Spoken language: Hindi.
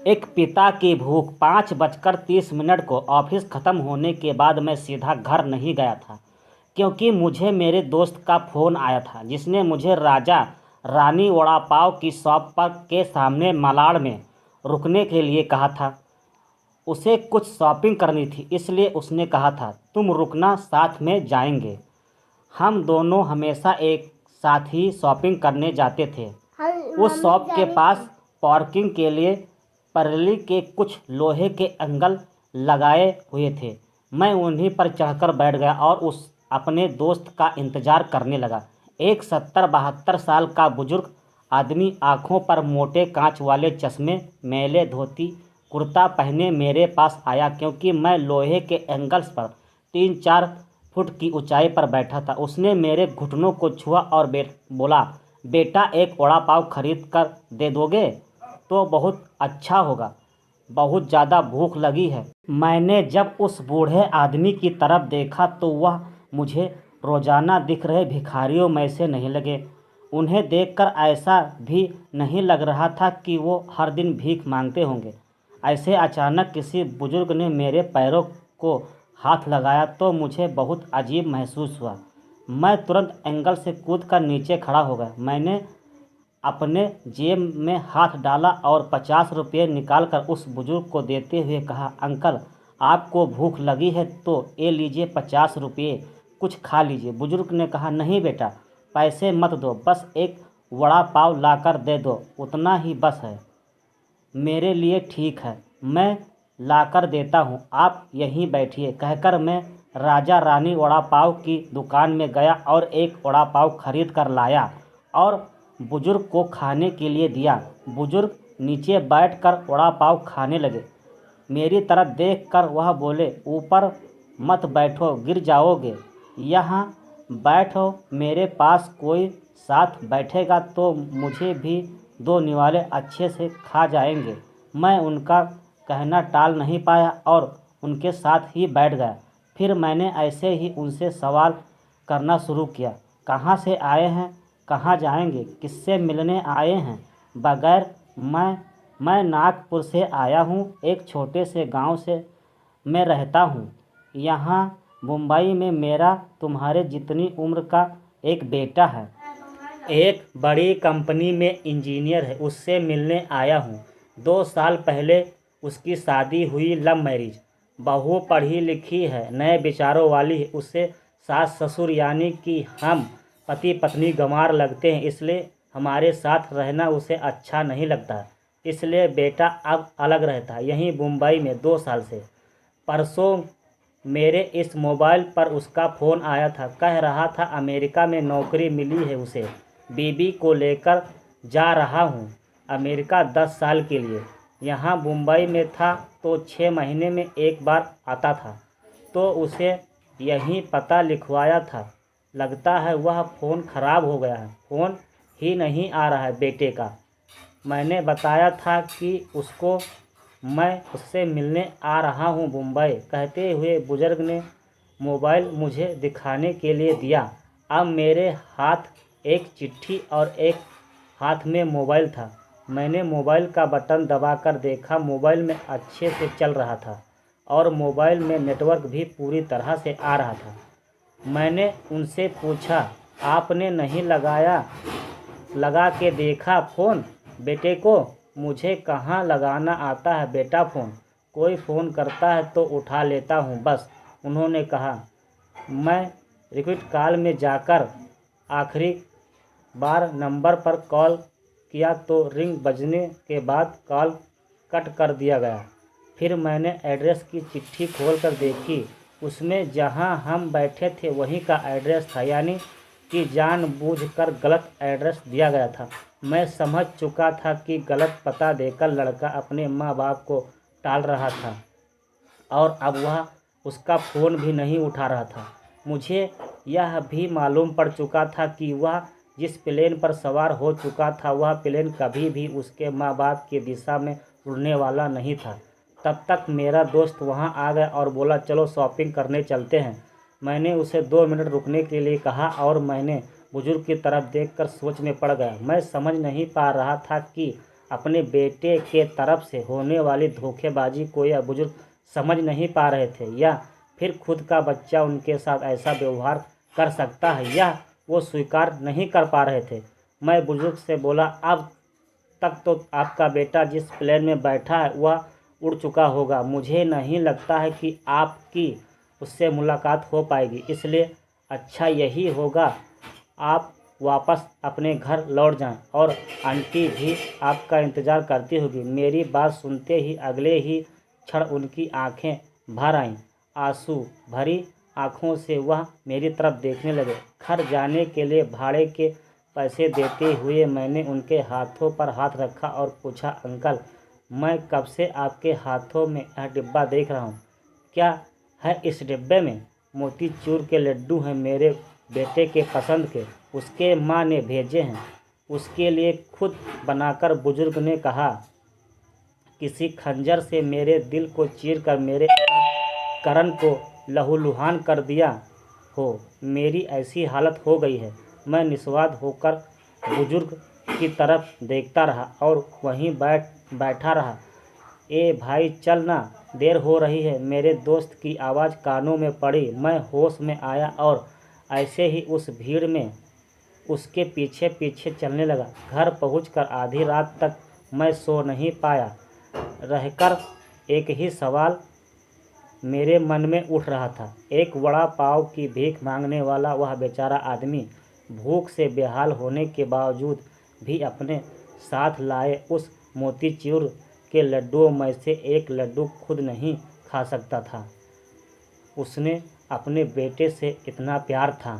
एक पिता की भूख। 5:30 को ऑफिस ख़त्म होने के बाद मैं सीधा घर नहीं गया था, क्योंकि मुझे मेरे दोस्त का फ़ोन आया था, जिसने मुझे राजा रानी वड़ा पाव की शॉप पर के सामने मलाड में रुकने के लिए कहा था। उसे कुछ शॉपिंग करनी थी, इसलिए उसने कहा था, तुम रुकना, साथ में जाएंगे। हम दोनों हमेशा एक साथ ही शॉपिंग करने जाते थे। उस शॉप के पास पार्किंग के लिए परली के कुछ लोहे के एंगल लगाए हुए थे। मैं उन्हीं पर चढ़कर बैठ गया और उस अपने दोस्त का इंतज़ार करने लगा। एक 70-72 साल का बुजुर्ग आदमी, आँखों पर मोटे कांच वाले चश्मे, मैले धोती कुर्ता पहने मेरे पास आया, क्योंकि मैं लोहे के एंगल्स पर 3-4 फुट की ऊंचाई पर बैठा था। उसने मेरे घुटनों को छुआ और बोला, बेटा, एक वड़ा पाव खरीद कर दे दोगे तो बहुत अच्छा होगा, बहुत ज़्यादा भूख लगी है। मैंने जब उस बूढ़े आदमी की तरफ देखा तो वह मुझे रोज़ाना दिख रहे भिखारियों में से नहीं लगे। उन्हें देखकर ऐसा भी नहीं लग रहा था कि वो हर दिन भीख मांगते होंगे। ऐसे अचानक किसी बुजुर्ग ने मेरे पैरों को हाथ लगाया तो मुझे बहुत अजीब महसूस हुआ। मैं तुरंत एंगल से कूदकर नीचे खड़ा हो गया। मैंने अपने जेब में हाथ डाला और 50 रुपये निकालकर उस बुजुर्ग को देते हुए कहा, अंकल, आपको भूख लगी है तो ये लीजिए 50 रुपये, कुछ खा लीजिए। बुजुर्ग ने कहा, नहीं बेटा, पैसे मत दो, बस एक वड़ा पाव लाकर दे दो, उतना ही बस है, मेरे लिए ठीक है, मैं लाकर देता हूँ, आप यहीं बैठिए। कहकर मैं राजा रानी वड़ा पाव की दुकान में गया और एक वड़ा पाव खरीद कर लाया और बुजुर्ग को खाने के लिए दिया। बुजुर्ग नीचे बैठकर वड़ा पाव खाने लगे। मेरी तरफ देखकर वह बोले, ऊपर मत बैठो, गिर जाओगे, यहाँ बैठो, मेरे पास कोई साथ बैठेगा तो मुझे भी दो निवाले अच्छे से खा जाएंगे। मैं उनका कहना टाल नहीं पाया और उनके साथ ही बैठ गया। फिर मैंने ऐसे ही उनसे सवाल करना शुरू किया, कहाँ से आए हैं, कहाँ जाएंगे, किससे मिलने आए हैं। बगैर मैं नागपुर से आया हूँ, एक छोटे से गांव से मैं रहता हूँ। यहाँ मुंबई में मेरा तुम्हारे जितनी उम्र का एक बेटा है, एक बड़ी कंपनी में इंजीनियर है, उससे मिलने आया हूँ। 2 साल पहले उसकी शादी हुई, लव मैरिज। बहू पढ़ी लिखी है, नए विचारों वाली है। उससे सास ससुर यानी कि हम पति पत्नी गंवार लगते हैं, इसलिए हमारे साथ रहना उसे अच्छा नहीं लगता। इसलिए बेटा अब अलग रहता है, यहीं मुंबई में 2 साल से। परसों मेरे इस मोबाइल पर उसका फ़ोन आया था, कह रहा था अमेरिका में नौकरी मिली है उसे, बीबी को लेकर जा रहा हूँ अमेरिका 10 साल के लिए। यहाँ मुंबई में था तो 6 महीने में एक बार आता था, तो उसे यहीं पता लिखवाया था। लगता है वह फ़ोन ख़राब हो गया है, फ़ोन ही नहीं आ रहा है बेटे का। मैंने बताया था कि उसको मैं उससे मिलने आ रहा हूँ मुंबई। कहते हुए बुजुर्ग ने मोबाइल मुझे दिखाने के लिए दिया। अब मेरे हाथ एक चिट्ठी और एक हाथ में मोबाइल था। मैंने मोबाइल का बटन दबाकर देखा, मोबाइल में अच्छे से चल रहा था और मोबाइल में नेटवर्क भी पूरी तरह से आ रहा था। मैंने उनसे पूछा, आपने नहीं लगा के देखा फ़ोन बेटे को? मुझे कहाँ लगाना आता है बेटा फ़ोन, कोई फ़ोन करता है तो उठा लेता हूँ बस। उन्होंने कहा। मैं रिक्वेस्ट कॉल में जाकर आखिरी बार नंबर पर कॉल किया तो रिंग बजने के बाद कॉल कट कर दिया गया। फिर मैंने एड्रेस की चिट्ठी खोलकर देखी, उसमें जहां हम बैठे थे वहीं का एड्रेस था, यानी कि जानबूझकर गलत एड्रेस दिया गया था। मैं समझ चुका था कि गलत पता देकर लड़का अपने माँ बाप को टाल रहा था और अब वह उसका फ़ोन भी नहीं उठा रहा था। मुझे यह भी मालूम पड़ चुका था कि वह जिस प्लेन पर सवार हो चुका था वह प्लेन कभी भी उसके माँ बाप की दिशा में उड़ने वाला नहीं था। तब तक मेरा दोस्त वहां आ गया और बोला, चलो शॉपिंग करने चलते हैं। मैंने उसे 2 मिनट रुकने के लिए कहा और मैंने बुजुर्ग की तरफ देखकर सोच में पड़ गया। मैं समझ नहीं पा रहा था कि अपने बेटे के तरफ से होने वाली धोखेबाजी को यह बुजुर्ग समझ नहीं पा रहे थे, या फिर खुद का बच्चा उनके साथ ऐसा व्यवहार कर सकता है, यह वो स्वीकार नहीं कर पा रहे थे। मैं बुजुर्ग से बोला, अब तक तो आपका बेटा जिस प्लेन में बैठा है वह उड़ चुका होगा। मुझे नहीं लगता है कि आपकी उससे मुलाकात हो पाएगी, इसलिए अच्छा यही होगा आप वापस अपने घर लौट जाएं, और आंटी भी आपका इंतज़ार करती होगी। मेरी बात सुनते ही अगले ही क्षण उनकी आंखें भर आईं। आंसू भरी आंखों से वह मेरी तरफ देखने लगे। घर जाने के लिए भाड़े के पैसे देते हुए मैंने उनके हाथों पर हाथ रखा और पूछा, अंकल, मैं कब से आपके हाथों में यह डिब्बा देख रहा हूँ, क्या है इस डिब्बे में? मोतीचूर के लड्डू हैं, मेरे बेटे के पसंद के, उसके माँ ने भेजे हैं, उसके लिए खुद बनाकर। बुजुर्ग ने कहा, किसी खंजर से मेरे दिल को चीर कर मेरे करण को लहूलुहान कर दिया हो, मेरी ऐसी हालत हो गई है। मैं निस्वाद होकर बुजुर्ग की तरफ देखता रहा और वहीं बैठा रहा। ए भाई चल ना, देर हो रही है, मेरे दोस्त की आवाज़ कानों में पड़ी। मैं होश में आया और ऐसे ही उस भीड़ में उसके पीछे पीछे चलने लगा। घर पहुंचकर आधी रात तक मैं सो नहीं पाया रहकर एक ही सवाल मेरे मन में उठ रहा था। एक वड़ा पाव की भीख मांगने वाला वह बेचारा आदमी भूख से बेहाल होने के बावजूद भी अपने साथ लाए उस मोतीचूर के लड्डुओं में से एक लड्डू खुद नहीं खा सकता था। उसने अपने बेटे से इतना प्यार था